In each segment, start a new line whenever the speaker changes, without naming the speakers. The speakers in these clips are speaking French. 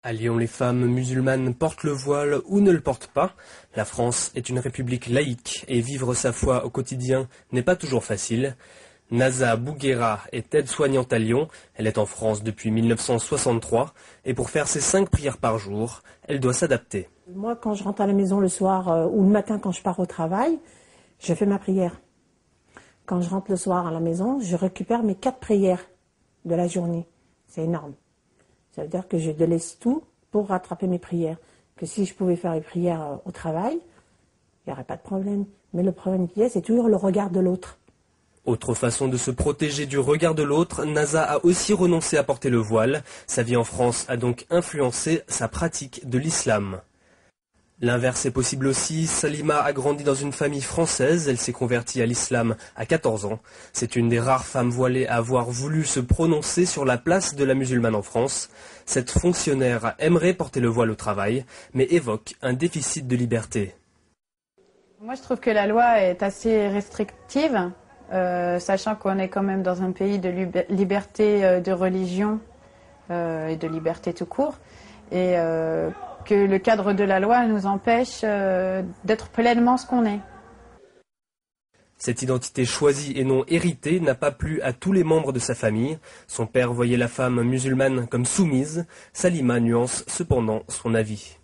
À Lyon, les femmes musulmanes portent le voile ou ne le portent pas. La France est une république laïque et vivre sa foi au quotidien n'est pas toujours facile. Naza Bouguera est aide-soignante à Lyon. Elle est en France depuis 1963 et pour faire ses 5 prières par jour, elle doit s'adapter.
Moi, quand je rentre à la maison le soir ou le matin quand je pars au travail, je fais ma prière. Quand je rentre le soir à la maison, je récupère mes 4 prières de la journée. C'est énorme. Ça veut dire que je délaisse tout pour rattraper mes prières. Que si je pouvais faire les prières au travail, il n'y aurait pas de problème. Mais le problème qu'il y a, c'est toujours le regard de l'autre.
Autre façon de se protéger du regard de l'autre, Naza a aussi renoncé à porter le voile. Sa vie en France a donc influencé sa pratique de l'islam. L'inverse est possible aussi. Salima a grandi dans une famille française. Elle s'est convertie à l'islam à 14 ans. C'est une des rares femmes voilées à avoir voulu se prononcer sur la place de la musulmane en France. Cette fonctionnaire aimerait porter le voile au travail, mais évoque un déficit de liberté.
Moi, je trouve que la loi est assez restrictive, sachant qu'on est quand même dans un pays de liberté de religion et de liberté tout court. Et que le cadre de la loi nous empêche d'être pleinement ce qu'on est.
Cette identité choisie et non héritée n'a pas plu à tous les membres de sa famille. Son père voyait la femme musulmane comme soumise. Salima nuance cependant son avis.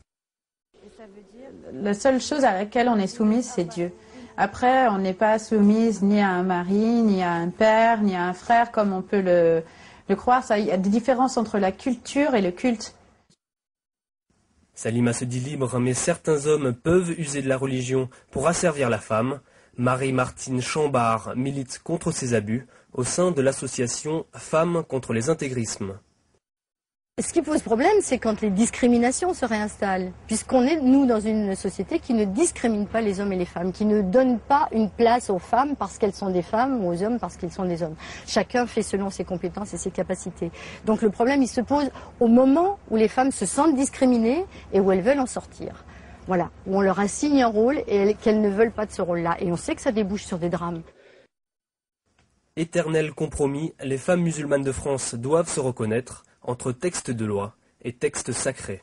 Ça veut dire, la seule chose à laquelle on est soumise, c'est Dieu. Après, on n'est pas soumise ni à un mari, ni à un père, ni à un frère, comme on peut le croire. Il y a des différences entre la culture et le culte.
Salima se dit libre, mais certains hommes peuvent user de la religion pour asservir la femme. Marie-Martine Chambard milite contre ces abus au sein de l'association Femmes contre les intégrismes.
Ce qui pose problème, c'est quand les discriminations se réinstallent, puisqu'on est, nous, dans une société qui ne discrimine pas les hommes et les femmes, qui ne donne pas une place aux femmes parce qu'elles sont des femmes ou aux hommes parce qu'ils sont des hommes. Chacun fait selon ses compétences et ses capacités. Donc le problème, il se pose au moment où les femmes se sentent discriminées et où elles veulent en sortir. Voilà, où on leur assigne un rôle et qu'elles ne veulent pas de ce rôle-là. Et on sait que ça débouche sur des drames.
Éternel compromis, les femmes musulmanes de France doivent se reconnaître entre textes de loi et textes sacrés.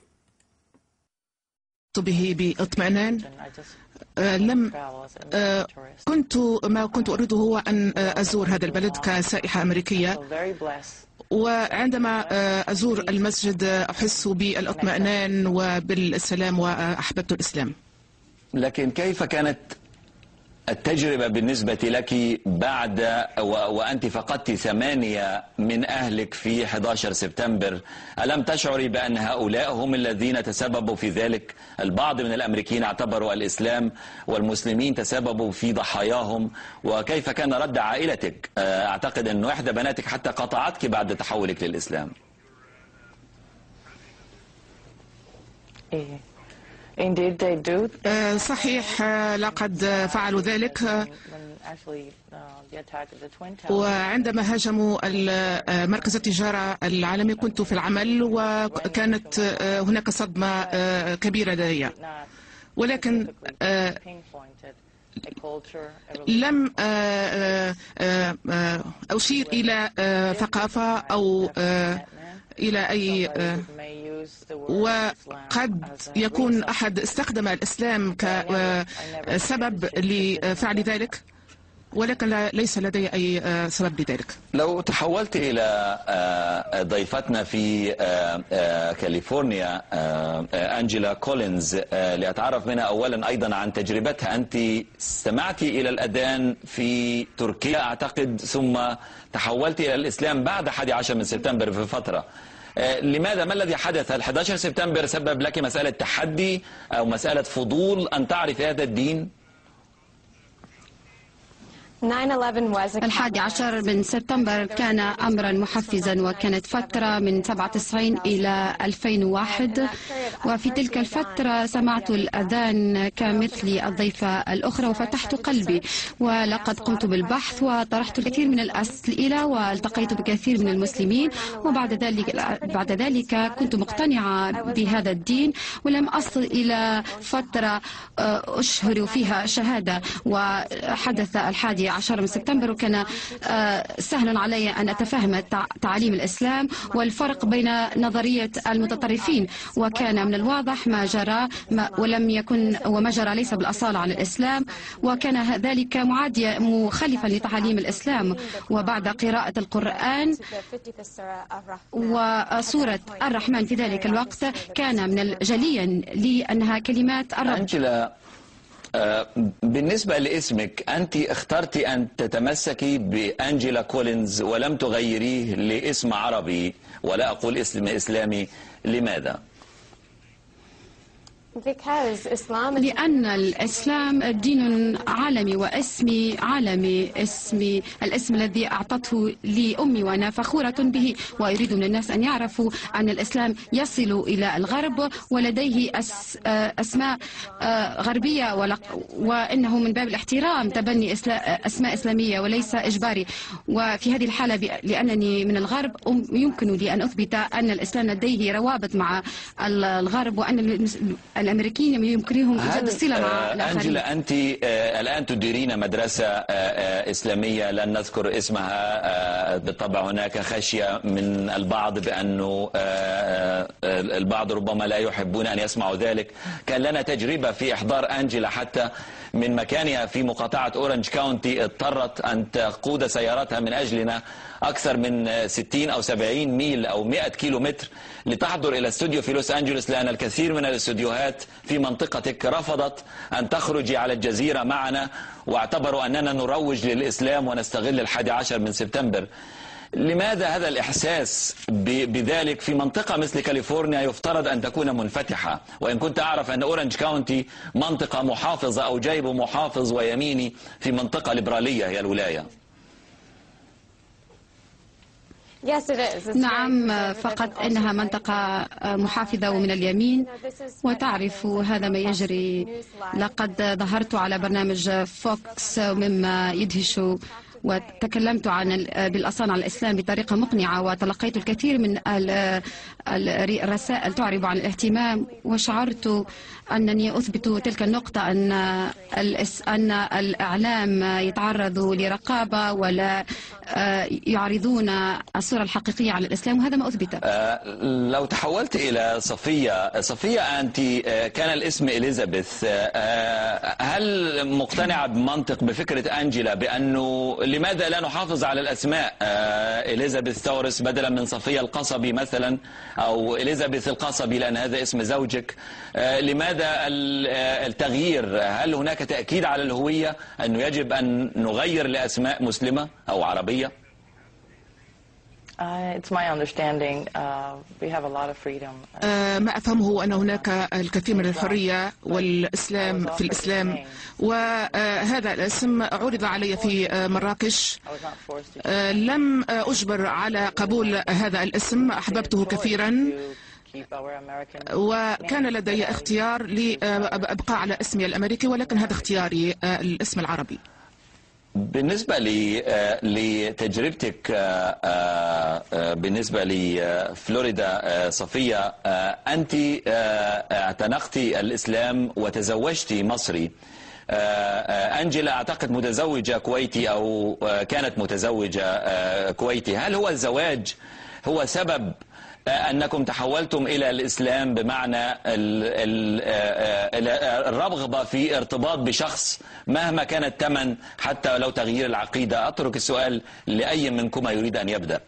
ما كنت أريده هو أن أزور هذا البلد كسائحة أمريكية وعندما أزور المسجد أحس بالاطمئنان وبالسلام وأحببت الإسلام.
لكن كيف كانت التجربة بالنسبة لك بعد وأنت فقدت 8 من أهلك في 11 سبتمبر؟ ألم تشعري بأن هؤلاء هم الذين تسببوا في ذلك؟ البعض من الأمريكيين اعتبروا الإسلام والمسلمين تسببوا في ضحاياهم، وكيف كان رد عائلتك؟ أعتقد أن إحدى بناتك حتى قطعتك بعد تحولك للإسلام.
Indeed they do.
صحيح لقد فعلوا ذلك. وعندما هاجموا مركز التجارة العالمي كنت في العمل وكانت هناك صدمة كبيرة لدي، ولكن لم أشير إلى ثقافة أو إلى أي، وقد يكون أحد استخدم الإسلام كسبب لفعل ذلك، ولكن ليس لدي أي سبب لذلك.
لو تحولت إلى ضيفتنا في كاليفورنيا أنجيلا كولينز لأتعرف منها أولا أيضا عن تجربتها. أنت استمعت إلى الأذان في تركيا أعتقد، ثم تحولت إلى الإسلام بعد 11 من سبتمبر في فترة. لماذا؟ ما الذي حدث؟ 11 سبتمبر سبب لك مسألة تحدي أو مسألة فضول أن تعرف هذا الدين؟
11 من سبتمبر كان أمرا محفزا، وكانت فترة من 97 إلى 2001، وفي تلك الفترة سمعت الأذان كمثل الضيفة الأخرى وفتحت قلبي، ولقد قمت بالبحث وطرحت الكثير من الأسئلة والتقيت بكثير من المسلمين، وبعد ذلك كنت مقتنعة بهذا الدين، ولم أصل إلى فترة أشهر فيها شهادة، وحدث 11 11 من سبتمبر، وكان سهلا علي أن أتفهم تعاليم الإسلام والفرق بين نظرية المتطرفين، وكان من الواضح ما جرى وما جرى ليس بالأصالة على الإسلام، وكان ذلك معاديا مخالفا لتعاليم الإسلام. وبعد قراءة القرآن وسورة الرحمن في ذلك الوقت كان من جليا لي أنها كلمات الرب.
أنجلا، بالنسبة لاسمك، أنت اخترت أن تتمسكي بأنجلا كولينز ولم تغيريه لاسم عربي، ولا أقول اسم إسلامي. لماذا؟
لأن الإسلام دين عالمي واسمي عالمي. الاسم الذي أعطته لي أمي وأنا فخورة به، وأريد من الناس أن يعرفوا أن الإسلام يصل إلى الغرب ولديه أسماء غربية، وإنه من باب الاحترام تبني أسماء إسلامية وليس إجباري. وفي هذه الحالة لأنني من الغرب يمكن لي أن أثبت أن الإسلام لديه روابط مع الغرب، وأن الأمريكيين يمكنهم إيجاد الصلة مع الآخرين.
أنجلا، أنت الآن تديرين مدرسة إسلامية لن نذكر اسمها. بالطبع هناك خشية من البعض بأنه البعض ربما لا يحبون أن يسمعوا ذلك. كان لنا تجربة في إحضار أنجلا حتى من مكانها في مقاطعة أورنج كاونتي، اضطرت أن تقود سيارتها من أجلنا أكثر من 60 أو 70 ميل أو 100 كيلو متر لتحضر إلى استوديو في لوس أنجلوس، لأن الكثير من الاستوديوهات في منطقتك رفضت أن تخرجي على الجزيرة معنا، واعتبروا أننا نروج للإسلام ونستغل 11 من سبتمبر. لماذا هذا الإحساس بذلك في منطقة مثل كاليفورنيا يفترض أن تكون منفتحة؟ وإن كنت أعرف أن أورنج كاونتي منطقة محافظة أو جايب محافظ ويميني في منطقة ليبرالية هي الولاية.
نعم، فقط إنها منطقة محافظة ومن اليمين، وتعرف هذا ما يجري. لقد ظهرت على برنامج فوكس مما يدهش، وتكلمت بالأصالة عن الإسلام بطريقة مقنعة، وتلقيت الكثير من الرسائل تعرب عن الاهتمام، وشعرت أنني أثبت تلك النقطة أن الإعلام يتعرض لرقابة ولا يعرضون الصورة الحقيقية عن الإسلام، وهذا ما أثبته.
لو تحولت إلى صفية، أنت كان الاسم إليزابيث، هل مقتنعة بفكرة أنجلا بأنه لماذا لا نحافظ على الأسماء؟ إليزابيث تورس بدلا من صفية القصبي مثلا، أو إليزابيث القصبي لأن هذا اسم زوجك. لماذا التغيير؟ هل هناك تأكيد على الهوية أنه يجب أن نغير لأسماء مسلمة أو عربية؟
It's my understanding we have a lot of freedom.
ما أفهمه أن هناك الكثير من الحرية والإسلام في الإسلام، وهذا الاسم عرض علي في مراكش. لم أجبر على قبول هذا الاسم، أحببته كثيرا، وكان لدي اختيار لأبقى على اسمي الأمريكي، ولكن هذا اختياري الاسم العربي.
بالنسبة لتجربتك بالنسبة لفلوريدا، صفية، أنت اعتنقتي الإسلام وتزوجتي مصري. أنجلا أعتقد متزوجة كويتي أو كانت متزوجة كويتي. هل هو الزواج هو سبب أنكم تحولتم إلى الإسلام، بمعنى الرغبة في ارتباط بشخص مهما كان الثمن حتى لو تغيير العقيدة؟ أترك السؤال لأي منكم يريد أن يبدأ.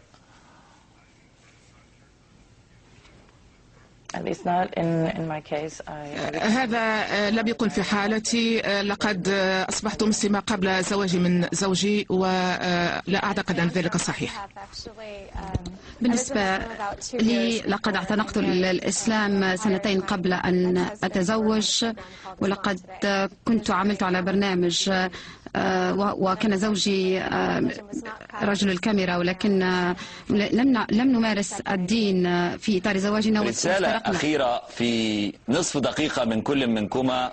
هذا لم يكن في حالتي. لقد أصبحت مسلمة قبل زواجي من زوجي، ولا أعتقد أن ذلك صحيح.
بالنسبة لي لقد اعتنقت الإسلام 2 قبل أن أتزوج، ولقد كنت عملت على برنامج، وكان زوجي رجل الكاميرا، ولكن لم نمارس الدين في إطار زواجنا.
رسالة أخيرة في نصف دقيقة من كل منكما.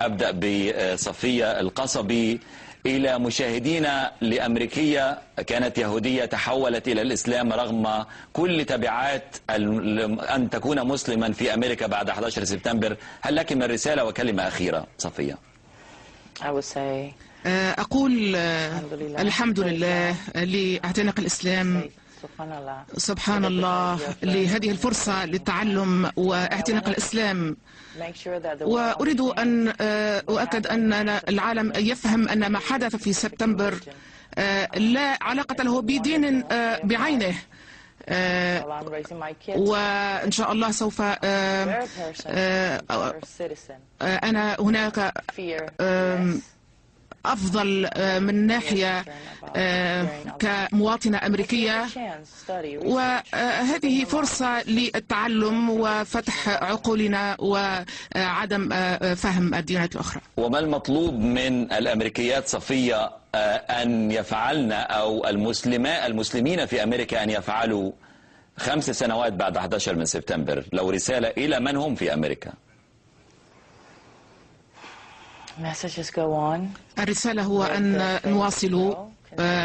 أبدأ بصفية القصبي. إلى مشاهدينا لأمريكية كانت يهودية تحولت إلى الإسلام رغم كل تبعات أن تكون مسلما في أمريكا بعد 11 سبتمبر. هل لك من رسالة وكلمة أخيرة صفية؟
أقول الحمد لله لاعتناق الإسلام. سبحان الله لهذه الفرصة للتعلم واعتناق الإسلام. وأريد أن أؤكد أن العالم يفهم أن ما حدث في سبتمبر لا علاقة له بدين بعينه. وإن شاء الله سوف أنا هناك أفضل من ناحية كمواطنة أمريكية، وهذه فرصة للتعلم وفتح عقولنا وعدم فهم الديانات الأخرى.
وما المطلوب من الأمريكيات صفية أن يفعلن أو المسلمين في أمريكا أن يفعلوا 5 سنوات بعد 11 من سبتمبر؟ لو رسالة إلى من هم في أمريكا.
الرسالة هو أن نواصل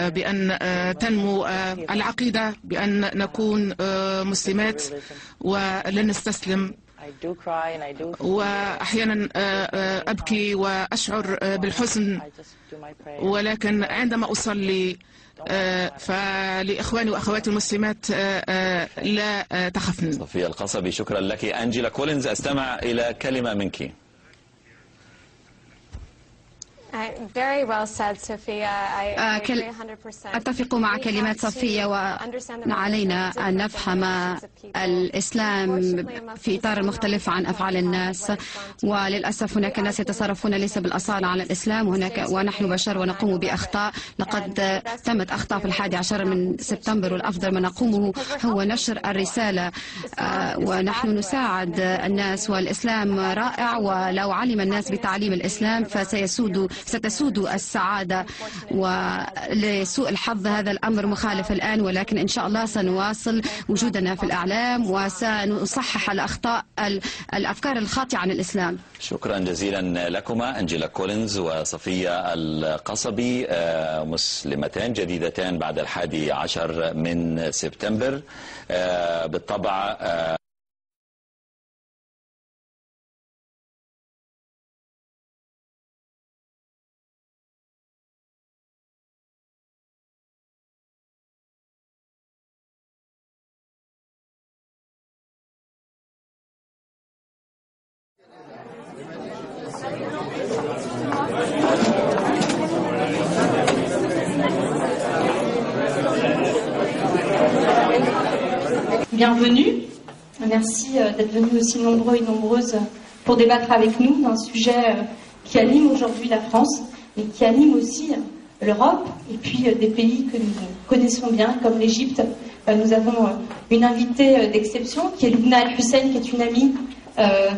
بأن تنمو العقيدة، بأن نكون مسلمات ولن نستسلم. وأحيانا أبكي وأشعر بالحزن، ولكن عندما أصلي فلإخواني وأخواتي المسلمات لا تخفن.
صفية القصبي، شكرا لك. أنجيلا كولينز، أستمع إلى كلمة منك.
أتفق مع كلمات صفية، وعلينا أن نفهم الإسلام في إطار مختلف عن أفعال الناس. وللأسف هناك ناس يتصرفون ليس بالأصالة على الإسلام، ونحن بشر ونقوم بأخطاء. لقد تمت أخطاء في 11 من سبتمبر، والأفضل ما نقومه هو نشر الرسالة، ونحن نساعد الناس. والإسلام رائع، ولو علم الناس بتعليم الإسلام ستسود السعادة. ولسوء الحظ هذا الأمر مخالف الآن، ولكن إن شاء الله سنواصل وجودنا في الإعلام وسنصحح الأفكار الخاطئة عن الإسلام.
شكرا جزيلا لكما أنجيلا كولينز وصفية القصبي، مسلمتان جديدتان بعد 11 من سبتمبر. بالطبع
Bienvenue. Merci d'être venus aussi nombreux et nombreuses pour débattre avec nous d'un sujet qui anime aujourd'hui la France et qui anime aussi l'Europe et puis des pays que nous connaissons bien comme l'Égypte. Nous avons une invitée d'exception qui est Lubna Al-Hussein, qui est une amie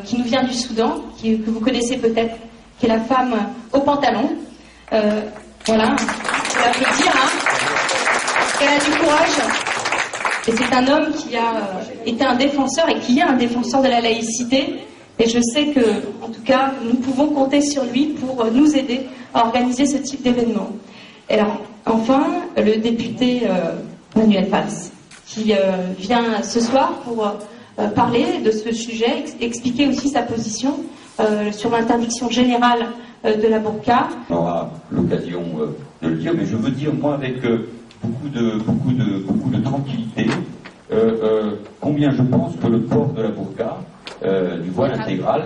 qui nous vient du Soudan, que vous connaissez peut-être, qui est la femme au pantalon. Voilà, on peut dire, hein, qu'elle a du courage. Et c'est un homme qui a été un défenseur et qui est un défenseur de la laïcité. Et je sais que, en tout cas, nous pouvons compter sur lui pour nous aider à organiser ce type d'événement. Et alors, enfin, le député Manuel Valls, qui vient ce soir pour parler de ce sujet, expliquer aussi sa position sur l'interdiction générale de la burqa.
On aura l'occasion de le dire, mais je veux dire, moi, avec beaucoup de tranquillité, combien je pense que le port de la burqa, du voile intégral,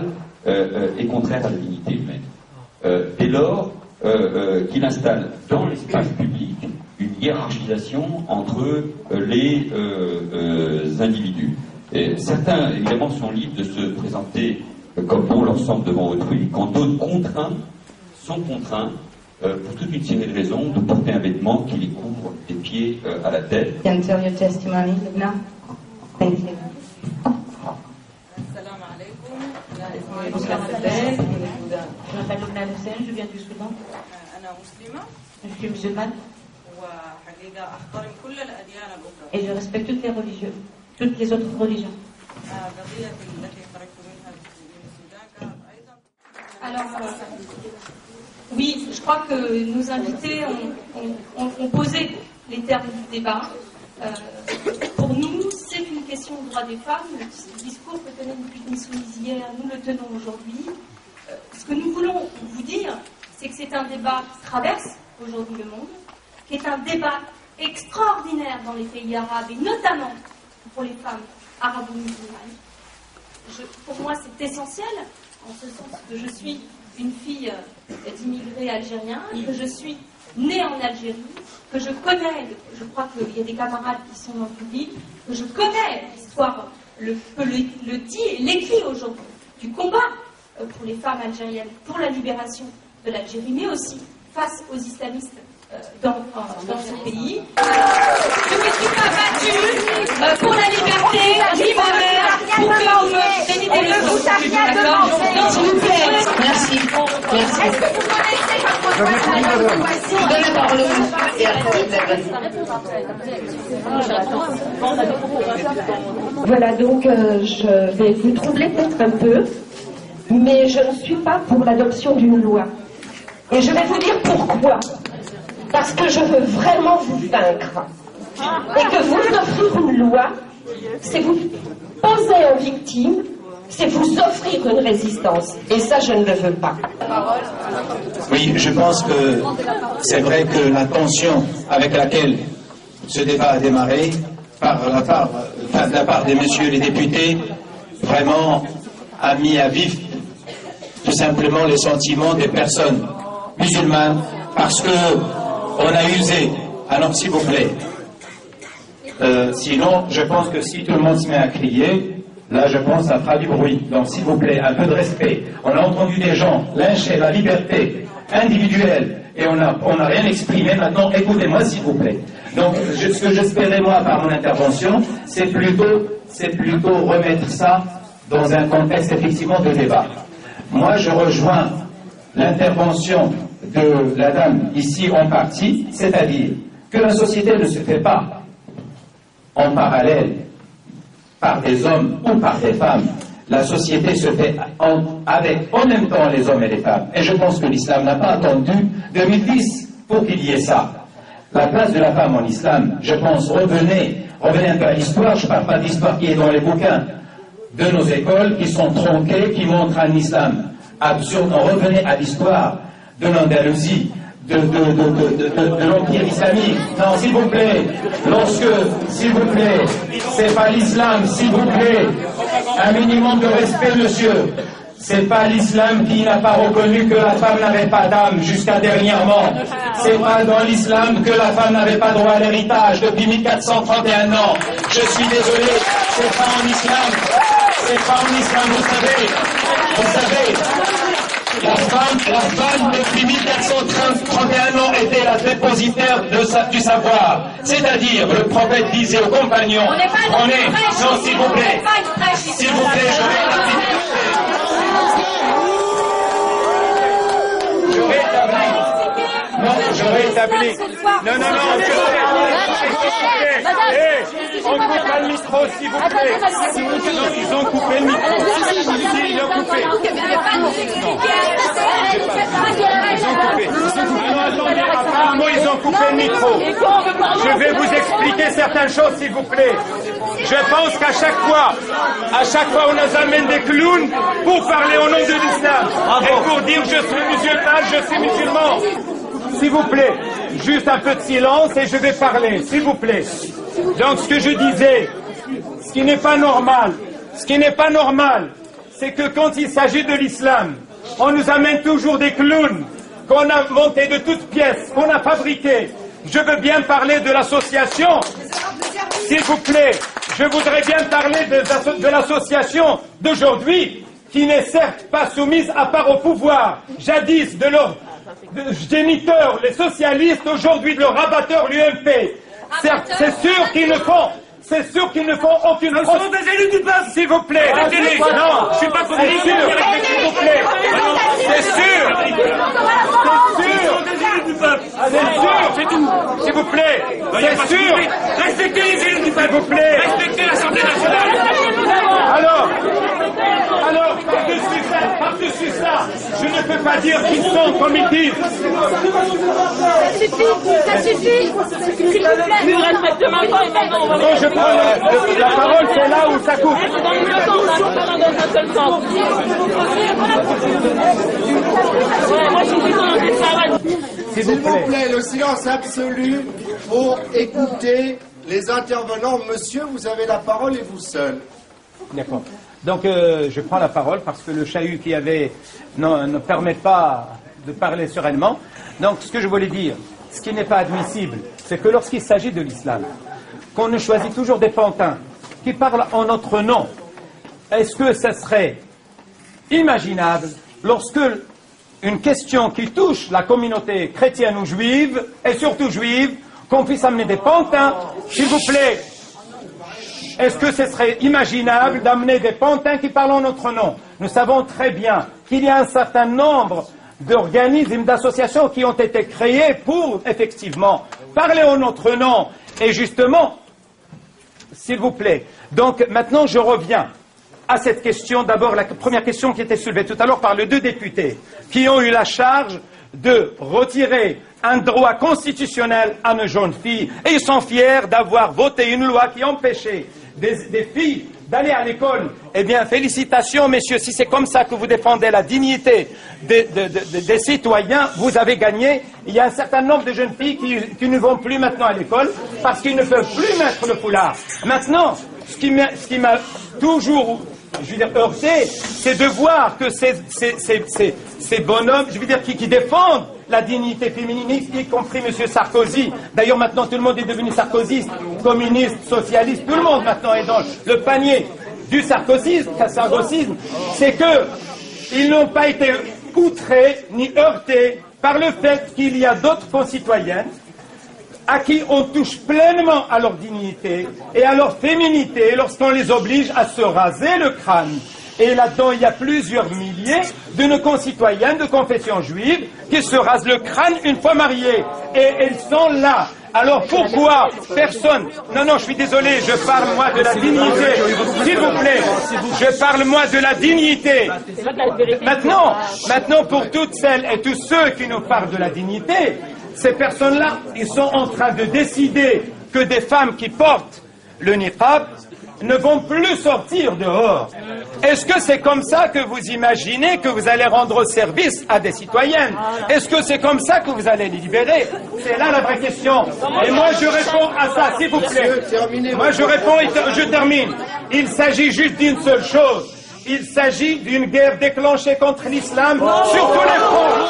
est contraire à la dignité humaine. Dès lors qu'il installe dans l'espace public une hiérarchisation entre les individus. Et certains, évidemment, sont libres de se présenter comme bon leur semble devant autrui, quand d'autres sont contraints pour toute une série de raisons, de porter un vêtement qui les couvre des pieds à la tête.
Thank you. Je m'appelle Lubna Al-Hussein, je viens du Soudan. Je suis musulmane. Et je respecte toutes les religions, toutes les autres religions. Alors, oui, je crois que nos invités ont posé les termes du débat. Pour nous, c'est une question du droit des femmes. Le discours que tenait Nisoumiz hier, nous le tenons aujourd'hui. Ce que nous voulons vous dire, c'est que c'est un débat débat qui traverse aujourd'hui le monde, qui est un débat extraordinaire dans les pays arabes, et notamment pour les femmes arabo-musulmanes. Pour moi, c'est essentiel, en ce sens que je suis une fille d'immigrés algériens, que je suis née en Algérie, que je connais, je crois qu'il y a des camarades qui sont dans le public, que je connais l'histoire, le dit et l'écrit aujourd'hui, du combat pour les femmes algériennes, pour la libération de l'Algérie, mais aussi face aux islamistes dans ce pays. Je ne me suis pas battue pour la liberté, ni ma mère, pour que vous me donniez des leçons. D'accord ? Non, s'il vous plaît. Merci. Merci. Est-ce que vous connaissez donne la parole
Voilà, donc je vais vous troubler peut-être un peu, mais je ne suis pas pour l'adoption d'une loi. Et je vais vous dire pourquoi. Parce que je veux vraiment vous vaincre. Et que vous offrir une loi, c'est vous poser en victime, c'est vous offrir une résistance. Et ça, je ne le veux pas.
Oui, je pense que c'est vrai que la tension avec laquelle ce débat a démarré, de la part des messieurs les députés, vraiment a mis à vif tout simplement les sentiments des personnes musulmanes, parce que on a usé. Alors s'il vous plaît, sinon je pense que si tout le monde se met à crier, là je pense que ça fera du bruit. Donc s'il vous plaît, un peu de respect. On a entendu des gens lyncher la liberté individuelle et on n'a rien exprimé. Maintenant écoutez-moi s'il vous plaît. Donc ce que j'espérais moi par mon intervention, c'est plutôt remettre ça dans un contexte effectivement de débat. Moi je rejoins l'intervention de la dame ici en partie, c'est-à-dire que la société ne se fait pas en parallèle par des hommes ou par des femmes. La société se fait avec en même temps les hommes et les femmes. Et je pense que l'islam n'a pas attendu 2010 pour qu'il y ait ça. La place de la femme en islam, je pense, revenez un peu à l'histoire. Je ne parle pas d'histoire qui est dans les bouquins de nos écoles, qui sont tronquées, qui montrent un islam absurde. Revenez à l'histoire de l'Andalousie, de l'Empire islamique. Non, s'il vous plaît, s'il vous plaît, c'est pas l'islam, s'il vous plaît, un minimum de respect, monsieur. C'est pas l'islam qui n'a pas reconnu que la femme n'avait pas d'âme jusqu'à dernièrement. C'est pas dans l'islam que la femme n'avait pas droit à l'héritage depuis 1431 ans. Je suis désolé, c'est pas en islam. C'est pas en islam, vous savez. La femme, depuis 1431 ans, était la dépositaire du savoir. C'est-à-dire, le prophète disait aux compagnons, prenez, non, s'il vous plaît, je rétablis. Non, on coupe pas le micro, s'il vous plaît. Ils ont coupé le micro. Ils ont coupé. Apparemment, ils ont coupé le micro. Je vais vous expliquer certaines choses, s'il vous plaît. Je pense qu'à chaque fois, on nous amène des clowns pour parler au nom de l'islam. Et pour dire je suis musulman. S'il vous plaît, juste un peu de silence et je vais parler, s'il vous plaît. Donc ce que je disais, ce qui n'est pas normal, c'est que quand il s'agit de l'islam, on nous amène toujours des clowns qu'on a montés de toutes pièces, qu'on a fabriqués. Je veux bien parler de l'association, s'il vous plaît. Je voudrais bien parler de l'association d'aujourd'hui, qui n'est certes pas soumise à part au pouvoir, jadis de leurs géniteurs, les socialistes, aujourd'hui de leurs rabatteurs, l'UMP. Certes, c'est sûr qu'ils ne font aucune
chose. Nous sommes des élus du peuple.
S'il vous plaît.
Non, je suis pas communiste.
S'il vous plaît. C'est sûr. C'est tout. S'il vous plaît. C'est sûr.
Respectez les élus du peuple.
S'il vous plaît.
Respectez l'Assemblée nationale.
Alors, par-dessus ça, je ne peux pas dire qu'ils sont comme ils disent.
Ça suffit.
Nous respectons maintenant.
Quand je prends la parole, c'est là où ça coupe.
Dans le même sens, dans un seul sens. Moi, je suis plutôt dans le travail.
S'il vous plaît, le silence absolu pour écouter les intervenants. Monsieur, vous avez la parole et vous seul.
D'accord. Donc je prends la parole parce que le chahut qui avait ne permet pas de parler sereinement. Donc ce que je voulais dire, ce qui n'est pas admissible, c'est que lorsqu'il s'agit de l'islam, qu'on nous choisit toujours des pantins qui parlent en notre nom. Est-ce que ça serait imaginable lorsque une question qui touche la communauté chrétienne ou juive, et surtout juive, qu'on puisse amener des pantins, s'il vous plaît? Est-ce que ce serait imaginable d'amener des pantins qui parlent en notre nom? Nous savons très bien qu'il y a un certain nombre d'organismes, d'associations qui ont été créés pour, effectivement, parler en notre nom. Et justement, s'il vous plaît, donc maintenant je reviens à cette question. D'abord, la première question qui était soulevée tout à l'heure par les deux députés, qui ont eu la charge de retirer un droit constitutionnel à nos jeunes filles. Et ils sont fiers d'avoir voté une loi qui empêchait des filles d'aller à l'école. Eh bien, félicitations, messieurs. Si c'est comme ça que vous défendez la dignité des citoyens, vous avez gagné. Il y a un certain nombre de jeunes filles qui ne vont plus maintenant à l'école parce qu'ils ne peuvent plus mettre le foulard. Maintenant, ce qui m'a toujours, je veux dire, heurté, c'est de voir que ces bonhommes, je veux dire, qui défendent la dignité féministe, y compris M. Sarkozy. D'ailleurs, maintenant, tout le monde est devenu sarkozyste, communiste, socialiste. Tout le monde, maintenant, est dans le panier du sarkozysme. C'est qu'ils n'ont pas été outrés ni heurtés par le fait qu'il y a d'autres concitoyennes à qui on touche pleinement à leur dignité et à leur féminité lorsqu'on les oblige à se raser le crâne. Et là-dedans, il y a plusieurs milliers de nos concitoyennes de confession juive qui se rasent le crâne une fois mariées. Et elles sont là. Alors pourquoi personne... Non, je suis désolé, je parle moi de la dignité. S'il vous plaît, je parle moi de la dignité. Maintenant, pour toutes celles et tous ceux qui nous parlent de la dignité, ces personnes-là, ils sont en train de décider que des femmes qui portent le niqab ne vont plus sortir dehors. Est-ce que c'est comme ça que vous imaginez que vous allez rendre service à des citoyennes? Est-ce que c'est comme ça que vous allez les libérer? C'est là la vraie question. Et moi je réponds à ça, s'il vous plaît. Moi je réponds et je termine. Il s'agit juste d'une seule chose. Il s'agit d'une guerre déclenchée contre l'islam sur tous les fronts.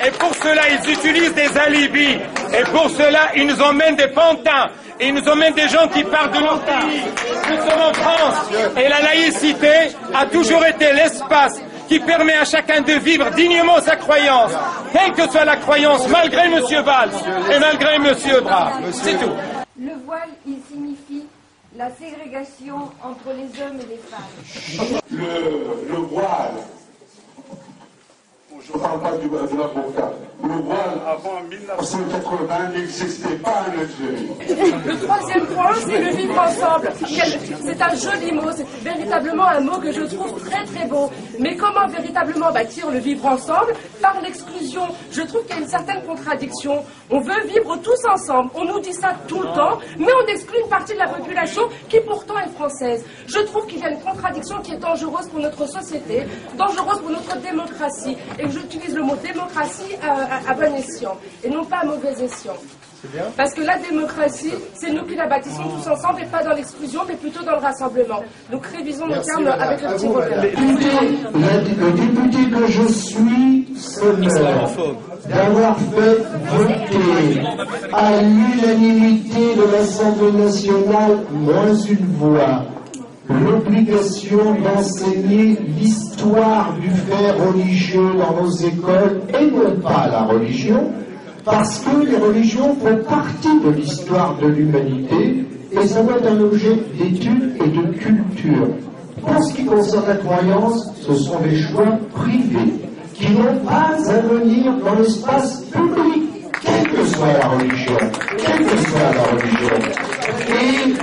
Et pour cela, ils utilisent des alibis. Et pour cela, ils nous emmènent des pantins. Et ils nous emmènent des gens qui partent de leur pays. Nous sommes en France. Et la laïcité a toujours été l'espace qui permet à chacun de vivre dignement sa croyance. Quelle que soit la croyance, malgré M. Valls et malgré M. Bras. C'est tout.
Le voile, il signifie la ségrégation entre les hommes et les femmes.
Le voile... Je ne parle pas de la burqa. Le voile, avant 1980, n'existait pas en Algérie.
Le troisième point, c'est le vivre ensemble. C'est un joli mot, c'est véritablement un mot que je trouve très très beau. Mais comment véritablement bâtir le vivre ensemble? Par l'exclusion. Je trouve qu'il y a une certaine contradiction. On veut vivre tous ensemble. On nous dit ça tout le temps, mais on exclut une partie de la population qui pourtant est française. Je trouve qu'il y a une contradiction qui est dangereuse pour notre société, dangereuse pour notre démocratie. Et j'utilise le mot démocratie à bon escient, et non pas à mauvais escient. Parce que la démocratie, c'est nous qui la bâtissons tous ensemble, et pas dans l'exclusion, mais plutôt dans le rassemblement. Donc révisons nos termes avec le petit repère.
Le député que je suis s'honore d'avoir fait voter à l'unanimité de l'Assemblée nationale, moins une voix, l'obligation d'enseigner l'histoire du fait religieux dans nos écoles et non pas la religion, parce que les religions font partie de l'histoire de l'humanité et ça doit être un objet d'étude et de culture. Pour ce qui concerne la croyance, ce sont des choix privés qui n'ont pas à venir dans l'espace public, quelle que soit la religion, Et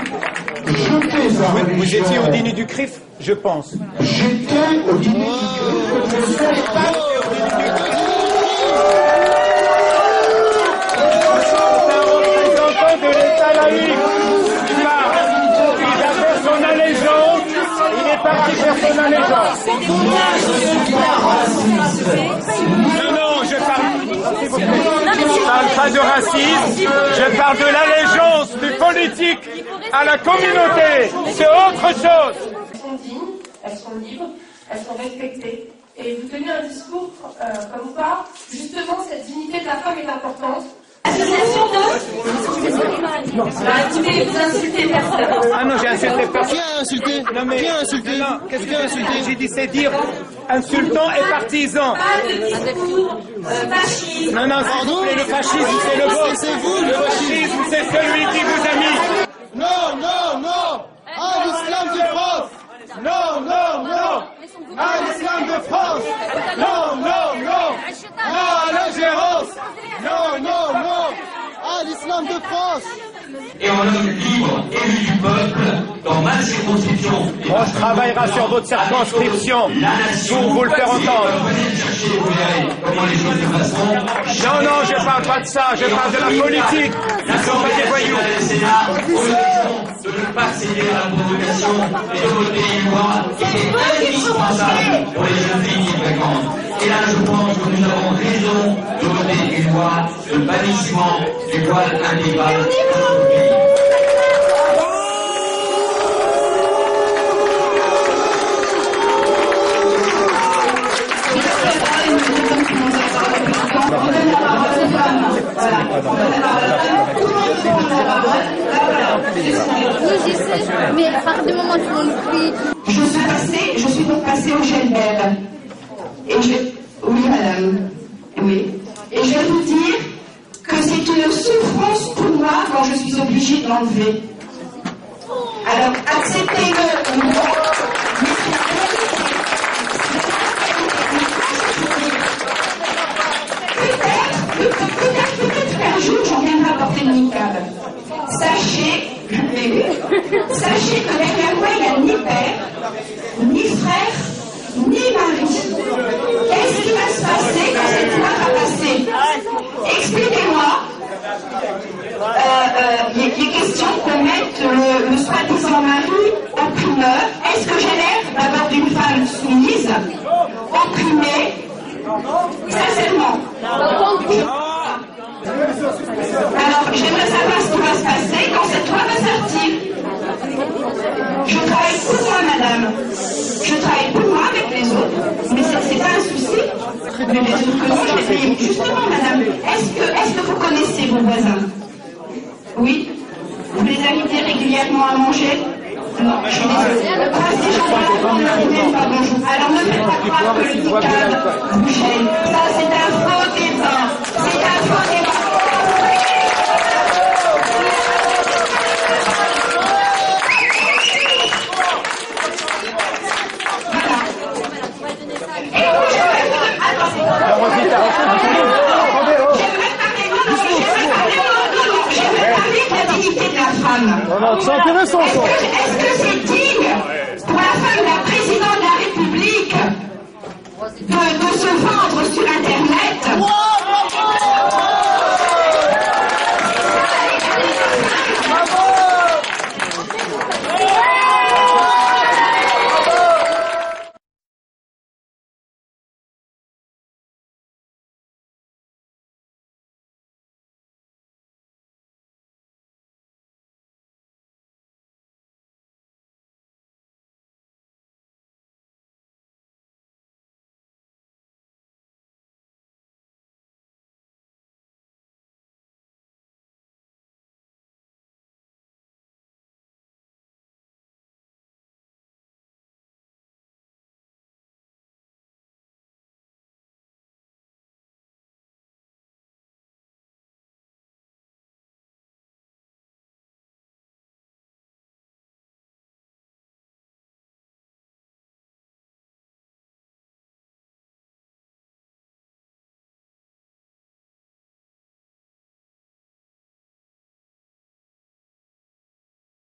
vous étiez au dîner du CRIF, je pense.
J'étais au dîner du CRIF. Je ne savais pas
de l'État laïque. Il avait son allégeance, il est parti
Non, je parle pas de racisme, je parle de l'allégeance du politique à la communauté. C'est autre chose.
Elles sont dignes, elles sont libres, elles sont respectées. Et vous tenez un discours comme quoi, justement, cette dignité de la femme est importante. Association de... écoutez, vous insultez personne.
Ah non, j'ai insulté personne.
Qui a insulté?
Non, mais...
Qui a insulté?
Non, qu'est-ce que j'ai insulté? J'ai dit c'est dire insultant et partisan.
Pas de discours fasciste.
Non, pardon, le fascisme, c'est le vôtre.
C'est vous,
le fascisme, c'est celui qui vous a mis.
Non, non, non. À l'islam de France. Non, non, non. À l'islam de France. Non, non, non. Non à l'ingérence. Non, non, non. À l'islam de France.
Et en homme libre, élu du peuple, dans ma circonscription.
On travaillera sur votre circonscription pour vous le faire entendre.
Comment les choses se passeront.
Non, non, je parle pas de ça, je parle de la politique. Ils sont pas des voyous.
De ne pas céder à la provocation et de voter une loi qui est indispensable pour les jeunes filles qui fréquentent. Et là, je pense que nous avons raison de voter une loi de bannissement du voile intégral dans notre pays.
Mais à partir du moment où on nous prie...
Je suis donc passée au GLBL. Oui, madame. Oui. Et je vais vous dire que c'est une souffrance pour moi quand je suis obligée de l'enlever. Alors, acceptez-le ou non. Peut-être qu'un jour j'en viendrai apporter le niqab. Sachez que derrière moi il n'y a ni père, ni frère, ni mari. Qu'est-ce qui va se passer quand cette loi va passer? Expliquez-moi. Il est question qu'on mette le soi-disant mari opprimeur. Est-ce que j'ai l'air d'avoir d'une femme soumise, opprimée? Sincèrement. Alors, j'aimerais savoir ce qui va se passer quand cette loi va sortir. Je travaille pour moi, madame. Je travaille pour moi avec les autres. Mais c'est pas un souci. Mais bien sûr que non, je les paye. Justement, madame, est-ce que vous connaissez vos voisins? Oui. Vous les invitez régulièrement à manger? Non, je suis désolée. Alors ne faites pas croire que le niqab vous gêne. Ça, c'est un faux débat. C'est un faux débat.
C'est intéressant, ça.
Est-ce que c'est digne pour la femme d'un président de la République de se vendre sur Internet?